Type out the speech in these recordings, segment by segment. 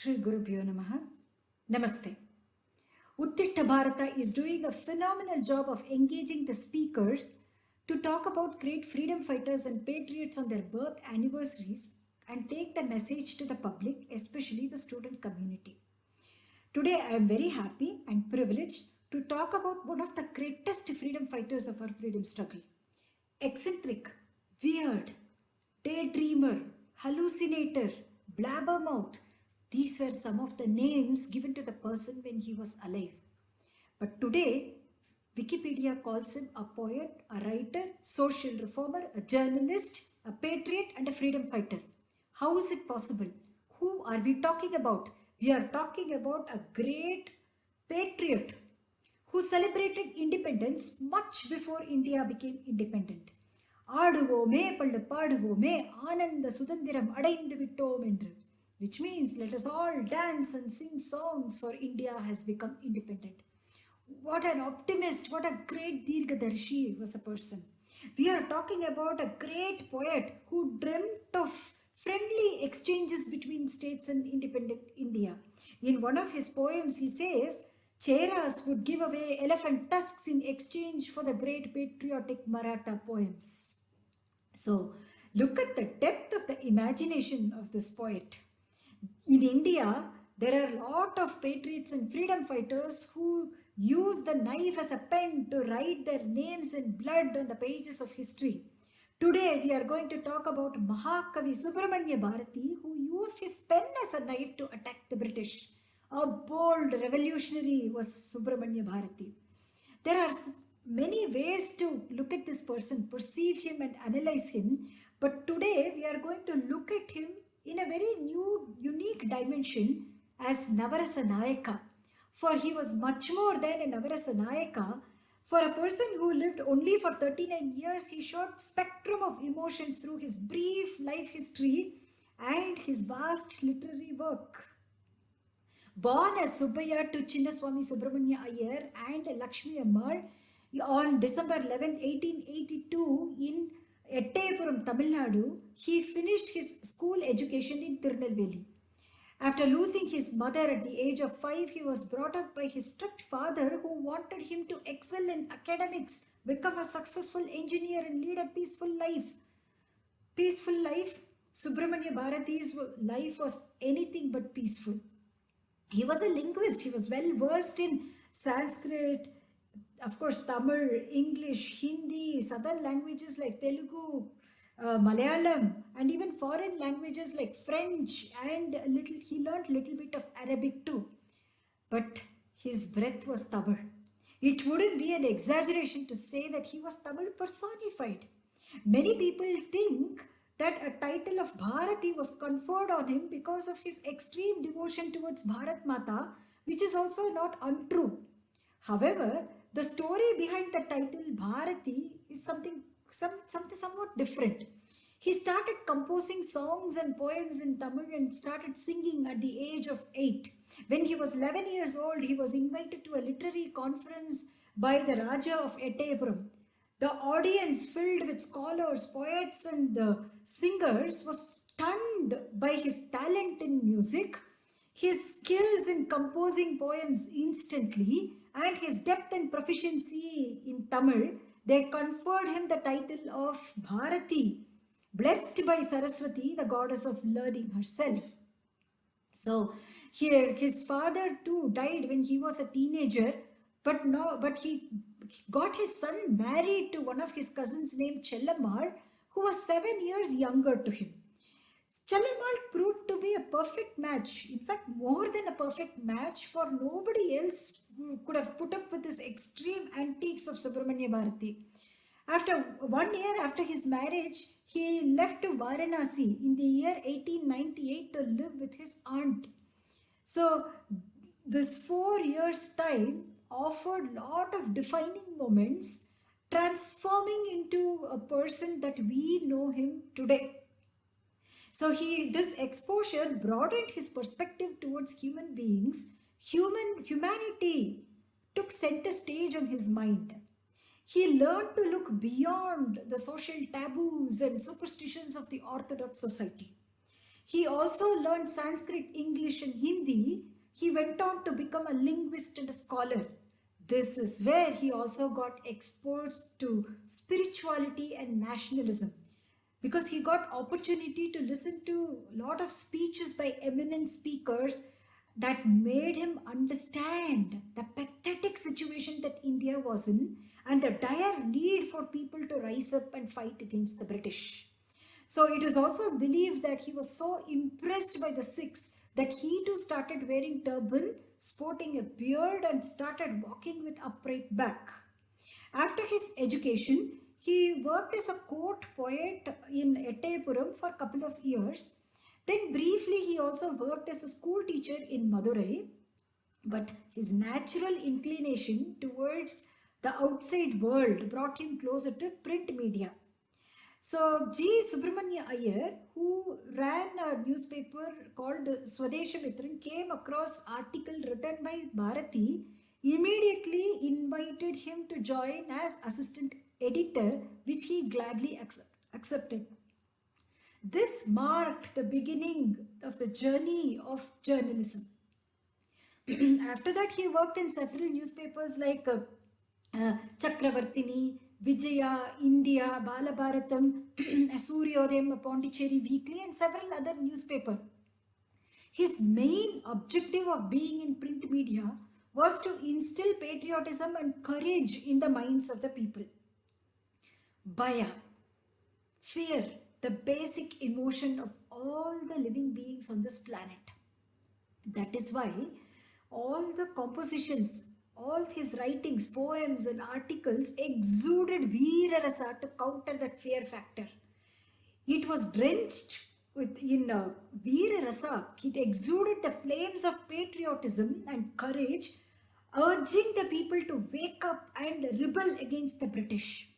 Shri Gurubhyo Namaha. Namaste. Uttishta Bharata is doing a phenomenal job of engaging the speakers to talk about great freedom fighters and patriots on their birth anniversaries and take the message to the public, especially the student community. Today, I am very happy and privileged to talk about one of the greatest freedom fighters of our freedom struggle. Eccentric, weird, daydreamer, hallucinator, blabbermouth. These were some of the names given to the person when he was alive. But today, Wikipedia calls him a poet, a writer, social reformer, a journalist, a patriot, and a freedom fighter. How is it possible? Who are we talking about? We are talking about a great patriot who celebrated independence much before India became independent. ஆடுவோமே பள்ளு பாடுவோமே ஆனந்த சுதந்திரம் அடைந்து விட்டோம் என்று, which means let us all dance and sing songs for India has become independent. What an optimist, what a great Dirgadarshi was a person. We are talking about a great poet who dreamt of friendly exchanges between states and independent India. In one of his poems, he says, Cheras would give away elephant tusks in exchange for the great patriotic Maratha poems. So, look at the depth of the imagination of this poet. In India, there are a lot of patriots and freedom fighters who use the knife as a pen to write their names in blood on the pages of history. Today, we are going to talk about Mahakavi Subramanya Bharati, who used his pen as a knife to attack the British. A bold revolutionary was Subramanya Bharati. There are many ways to look at this person, perceive him and analyze him. But today we are going to look at him in a very new, unique dimension as Navarasa Nayaka. For he was much more than a Navarasa Nayaka. For a person who lived only for 39 years, he showed spectrum of emotions through his brief life history and his vast literary work. Born as Subbaya to Chinnaswamy Subramanya Iyer and Lakshmi Ammal on December 11, 1882 in Ettayapuram, Tamil Nadu, he finished his school education in Tirunelveli. After losing his mother at the age of 5, he was brought up by his strict father who wanted him to excel in academics, become a successful engineer and lead a peaceful life. Peaceful life? Subramanya Bharati's life was anything but peaceful. He was a linguist. He was well versed in Sanskrit, of course, Tamil, English, Hindi, southern languages like Telugu, Malayalam, and even foreign languages like French, and he learned a little bit of Arabic too. But his breath was Tamil. It wouldn't be an exaggeration to say that he was Tamil personified. Many people think that a title of Bharati was conferred on him because of his extreme devotion towards Bharat Mata, which is also not untrue. However, the story behind the title Bharati is something somewhat different. He started composing songs and poems in Tamil and started singing at the age of 8. When he was 11 years old, he was invited to a literary conference by the Raja of Ettayapuram. The audience, filled with scholars, poets, and singers, was stunned by his talent in music, his skills in composing poems instantly, and his depth and proficiency in Tamil. They conferred him the title of Bharati, blessed by Saraswati, the goddess of learning herself. So here his father too died when he was a teenager, but he got his son married to one of his cousins named Chellammal, who was 7 years younger to him. Chellammal proved to be a perfect match, in fact more than a perfect match, for nobody else who could have put up with this extreme antics of Subramanya Bharati. After 1 year after his marriage, he left to Varanasi in the year 1898 to live with his aunt. So this 4 years time offered a lot of defining moments, transforming into a person that we know him today. So this exposure broadened his perspective towards human beings. Humanity took center stage on his mind. He learned to look beyond the social taboos and superstitions of the Orthodox society. He also learned Sanskrit, English, and Hindi. He went on to become a linguist and a scholar. This is where he also got exposed to spirituality and nationalism, because he got opportunity to listen to a lot of speeches by eminent speakers that made him understand the pathetic situation that India was in and the dire need for people to rise up and fight against the British. So it is also believed that he was so impressed by the Sikhs that he too started wearing turban, sporting a beard, and started walking with upright back. After his education, he worked as a court poet in Ettayapuram for a couple of years. Then briefly he also worked as a school teacher in Madurai. But his natural inclination towards the outside world brought him closer to print media. So G. Subramanya Iyer, who ran a newspaper called Swadeshamitran, came across article written by Bharati, immediately invited him to join as assistant editor, which he gladly accepted. This marked the beginning of the journey of journalism. After that, he worked in several newspapers like Chakravartini, Vijaya, India, Balabharatam, Suryodayam, Pondicherry Weekly, and several other newspapers. His main objective of being in print media was to instill patriotism and courage in the minds of the people. Bhaya, fear, the basic emotion of all the living beings on this planet. That is why all the compositions, all his writings, poems and articles exuded Veera Rasa to counter that fear factor. It was drenched in Veera Rasa. It exuded the flames of patriotism and courage, urging the people to wake up and rebel against the British.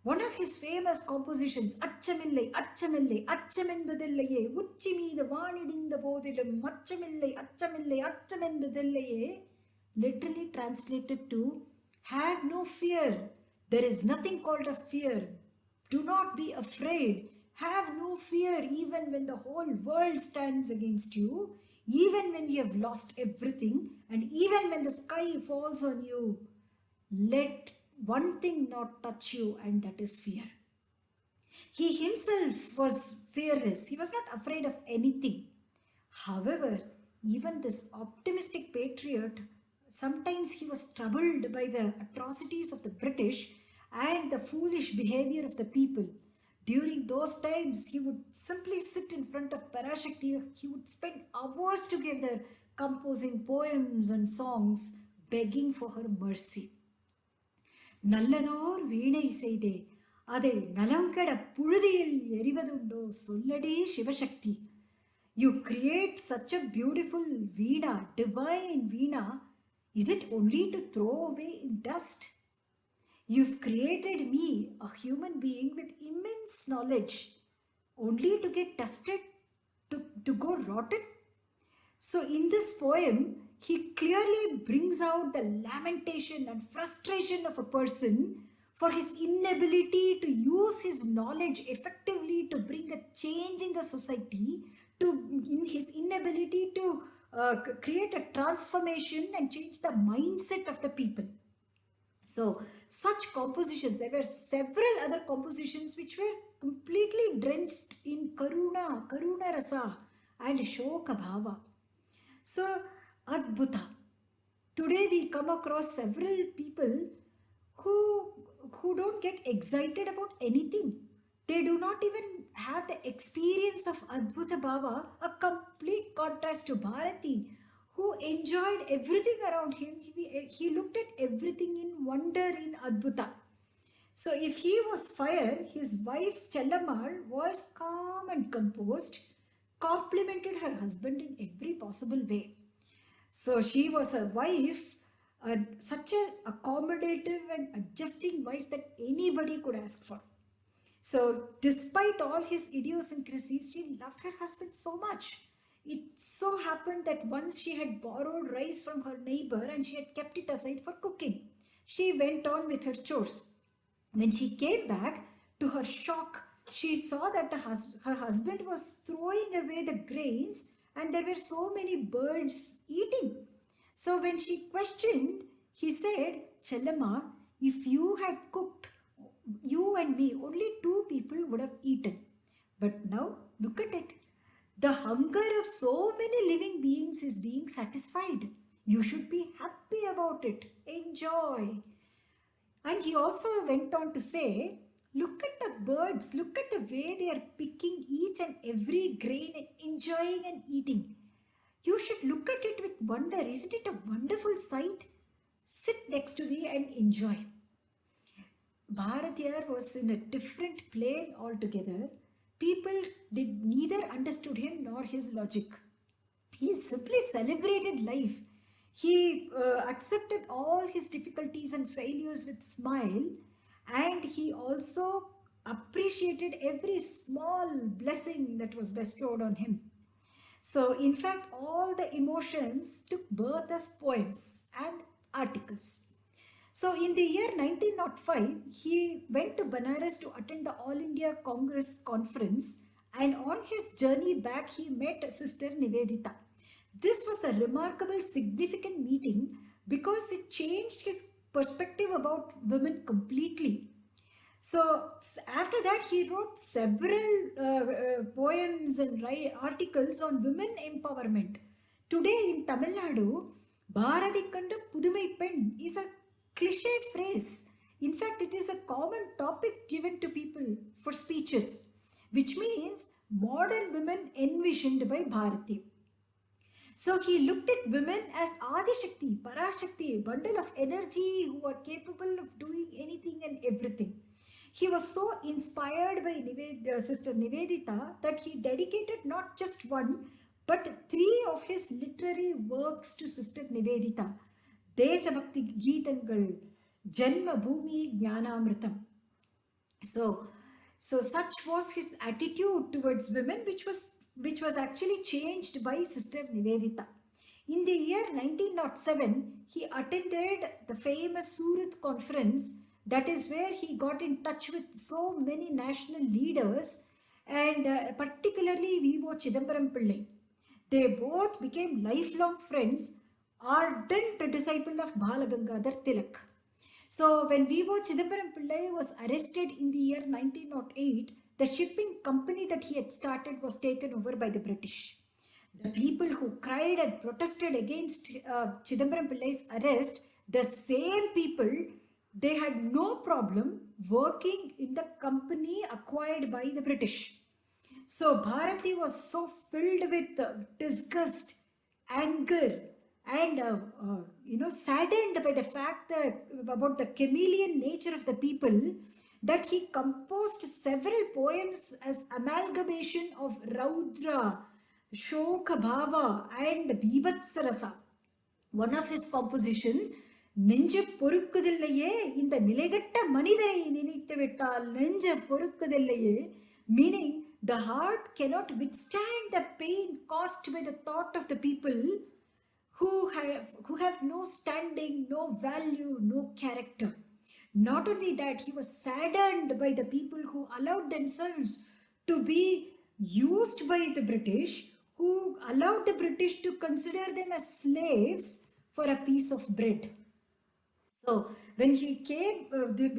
One of his famous compositions, Achamillai, Achamillai, Achamendadillaye, Uchimi the Vanidinda Bodilum, Achamillai, Achamillai, Achamendadillaye, literally translated to, have no fear. There is nothing called a fear. Do not be afraid. Have no fear even when the whole world stands against you, even when you have lost everything, and even when the sky falls on you. Let one thing not touch you, and that is fear. He himself was fearless. He was not afraid of anything. However, even this optimistic patriot, sometimes he was troubled by the atrocities of the British and the foolish behavior of the people. During those times, he would simply sit in front of Parashakti. He would spend hours together composing poems and songs, begging for her mercy. நல்லதோர் வீணை செய்தே அதை நலங்கட புழுதியில் எறிவதுண்டோ சொல்லடி Sivasakthi. You create such a beautiful veena, divine veena. Is it only to throw away in dust? You've created me, a human being with immense knowledge, only to get dusted, to go rotten. So in this poem, he clearly brings out the lamentation and frustration of a person for his inability to use his knowledge effectively to bring a change in the society, in his inability to create a transformation and change the mindset of the people. So such compositions, there were several other compositions which were completely drenched in Karuna Rasa and Shoka Bhava. So Adbhuta. Today we come across several people who don't get excited about anything. They do not even have the experience of Adbhuta Bhava, a complete contrast to Bharati, who enjoyed everything around him. He looked at everything in wonder in Adbhuta. So if he was fire, his wife Chellammal was calm and composed, complimented her husband in every possible way. So she was a wife, such an accommodative and adjusting wife that anybody could ask for. So despite all his idiosyncrasies, she loved her husband so much. It so happened that once she had borrowed rice from her neighbor and she had kept it aside for cooking. She went on with her chores. When she came back, to her shock, she saw that her husband was throwing away the grains and there were so many birds eating. So when she questioned, he said, Chellama, if you had cooked, you and me, only two people would have eaten. But now, look at it. The hunger of so many living beings is being satisfied. You should be happy about it. Enjoy. And he also went on to say, look at the birds, look at the way they are picking each and every grain and enjoying and eating. You should look at it with wonder. Isn't it a wonderful sight? Sit next to me and enjoy. Bharatiyar was in a different plane altogether. People did neither understood him nor his logic. He simply celebrated life. He accepted all his difficulties and failures with smile, and he also appreciated every small blessing that was bestowed on him. So, in fact, all the emotions took birth as poems and articles. So, in the year 1905, he went to Banaras to attend the All India Congress conference, and on his journey back, he met Sister Nivedita. This was a remarkable, significant meeting because it changed his perspective about women completely. So after that, he wrote several poems and articles on women empowerment. Today in Tamil Nadu, Bharati Kanda Pudumai Pen is a cliche phrase. In fact, it is a common topic given to people for speeches, which means modern women envisioned by Bharati. So he looked at women as Adishakti, Parashakti, bundle of energy who are capable of doing anything and everything. He was so inspired by Sister Nivedita that he dedicated not just one, but 3 of his literary works to Sister Nivedita. Deshabhakti Geetangal, Janma Bhumi Jnanamritam. So such was his attitude towards women, which was actually changed by Sister Nivedita. In the year 1907, he attended the famous Surat conference. That is where he got in touch with so many national leaders, and particularly V.O. Chidambaram Pillai. They both became lifelong friends, ardent disciple of Bala Gangadhar Tilak. So when V.O. Chidambaram Pillai was arrested in the year 1908, the shipping company that he had started was taken over by the British. The people who cried and protested against Chidambaram Pillai's arrest, the same people, they had no problem working in the company acquired by the British. So Bharati was so filled with disgust, anger, and saddened by the fact that about the chameleon nature of the people, that he composed several poems as amalgamation of Raudra, Shoka Bhava, and Bibhatsarasa. One of his compositions, நெஞ்ச பொறுக்குதில்லையே இந்த நிலைகட்ட மனிதரை நினைத்து விட்டால் நெஞ்ச பொறுக்குதில்லையே, meaning the heart cannot withstand the pain caused by the thought of the people who have no standing, no value, no character. Not only that, he was saddened by the people who allowed themselves to be used by the British, who allowed the British to consider them as slaves for a piece of bread. So when he came,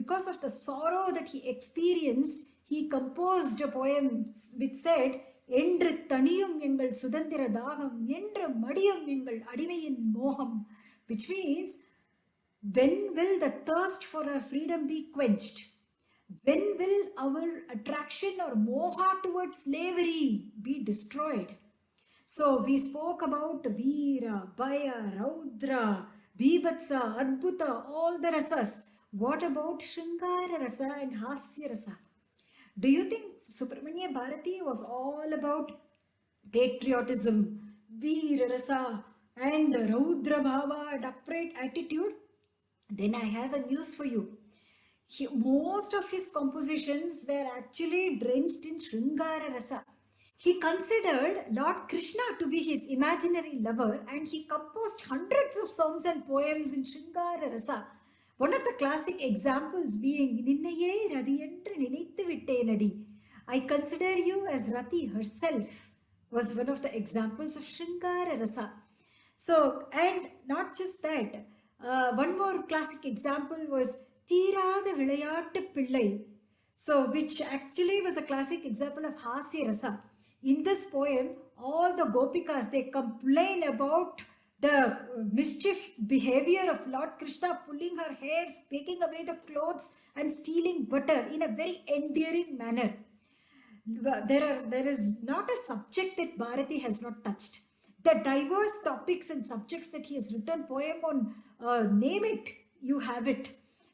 because of the sorrow that he experienced, he composed a poem which said, என்று தனியும் எங்கள் சுதந்திர தாகம் என்று மடியும் எங்கள் அடிமையின் மோகம், which means, when will the thirst for our freedom be quenched? When will our attraction or moha towards slavery be destroyed? So we spoke about Veera, Bhaya, Raudra, Bibhatsa, Adbhuta, all the rasas. What about Shringara rasa and Hasya rasa? Do you think Subramanya Bharati was all about patriotism, Veera rasa, and Raudra bhava and upright attitude? Then I have a news for you. Most of his compositions were actually drenched in Shringara rasa. He considered Lord Krishna to be his imaginary lover, and he composed hundreds of songs and poems in Shringara rasa. One of the classic examples being Ninnaye Radiyendru Ninaithu Vittenadi. I consider you as Rati herself was one of the examples of Shringara Rasa. So, and not just that, one more classic example was Theerada Vilayattu Pillai. So, which actually was a classic example of Hasya Rasa. In this poem, all the Gopikas, they complain about the mischief behavior of Lord Krishna, pulling her hair, taking away the clothes and stealing butter in a very endearing manner. There is not a subject that Bharati has not touched. The diverse topics and subjects that he has written poem on, name it, you have it.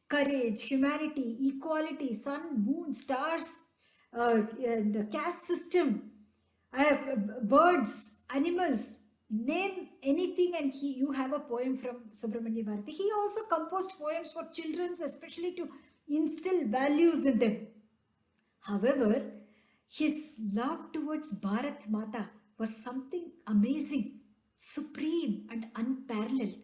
Courage, humanity, equality, sun, moon, stars, the caste system, birds, animals, name anything and you have a poem from Subramanya Bharati. He also composed poems for children, especially to instill values in them. However, his love towards Bharat Mata was something amazing, supreme and unparalleled.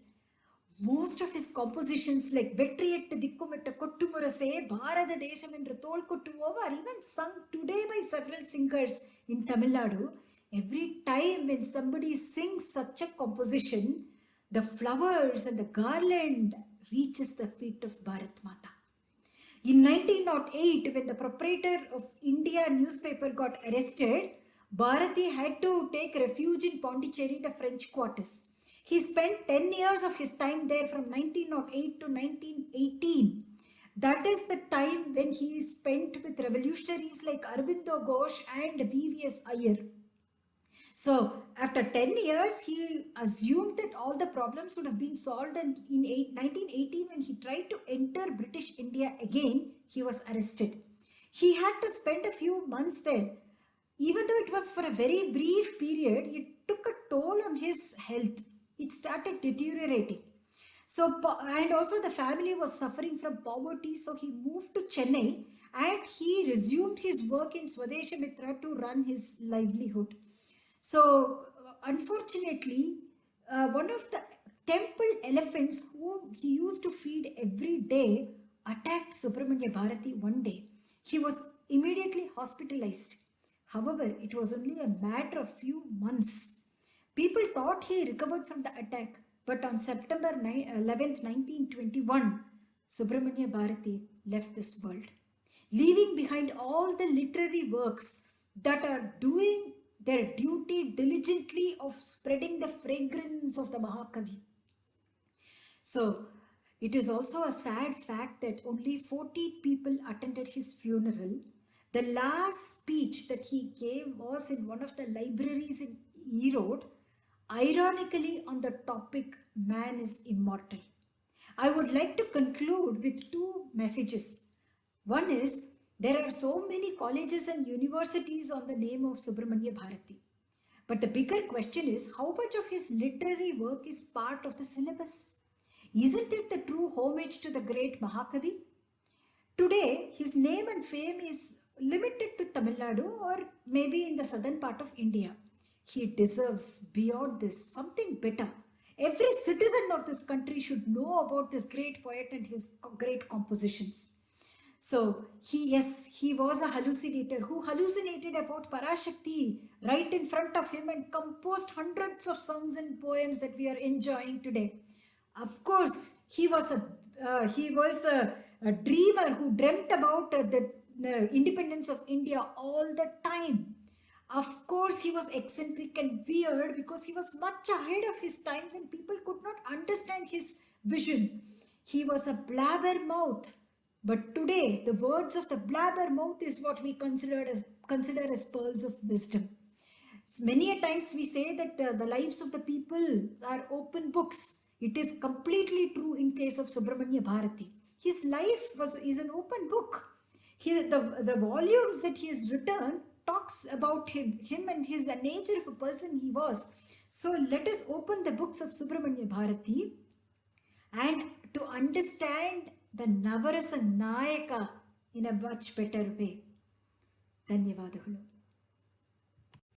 Most of his compositions like Vetriyettu Dikkumetta Kottumurase, Bharata Desham endru Thol Kottuvom are even sung today by several singers in Tamil Nadu. Every time when somebody sings such a composition, the flowers and the garland reaches the feet of Bharat Mata. In 1908, when the proprietor of India newspaper got arrested, Bharati had to take refuge in Pondicherry, the French quarters. He spent 10 years of his time there from 1908 to 1918. That is the time when he spent with revolutionaries like Aurobindo Ghosh and VVS Iyer. So after 10 years, he assumed that all the problems would have been solved, and in 1918, when he tried to enter British India again, he was arrested. He had to spend a few months there. Even though it was for a very brief period, it took a toll on his health. It started deteriorating. So, and also the family was suffering from poverty, so he moved to Chennai and he resumed his work in Swadeshamitra to run his livelihood. So, unfortunately, one of the temple elephants whom he used to feed every day attacked Subramanya Bharati one day. He was immediately hospitalized. However, it was only a matter of few months. People thought he recovered from the attack, but on September 11th, 1921, Subramanya Bharati left this world, leaving behind all the literary works that are doing their duty diligently of spreading the fragrance of the Mahakavi. So, it is also a sad fact that only 40 people attended his funeral. The last speech that he gave was in one of the libraries in Erode, ironically on the topic man is immortal. I would like to conclude with two messages. One is, there are so many colleges and universities on the name of Subramanya Bharati. But the bigger question is, how much of his literary work is part of the syllabus? Isn't it the true homage to the great Mahakavi? Today, his name and fame is limited to Tamil Nadu or maybe in the southern part of India. He deserves beyond this something better. Every citizen of this country should know about this great poet and his great compositions. So he was a hallucinator who hallucinated about Parashakti right in front of him and composed hundreds of songs and poems that we are enjoying today. Of course, he was a dreamer who dreamt about the independence of India all the time. Of course, he was eccentric and weird because he was much ahead of his times and people could not understand his vision. He was a blabbermouth. But today, the words of the blabbermouth is what we consider as pearls of wisdom. Many a times we say that the lives of the people are open books. It is completely true in case of Subramanya Bharati. His life is an open book. The volumes that he has written talks about him and the nature of a person he was. So let us open the books of Subramanya Bharati and to understand the Navarasa Nayaka in a much better way. ಧನ್ಯವಾದಗಳು.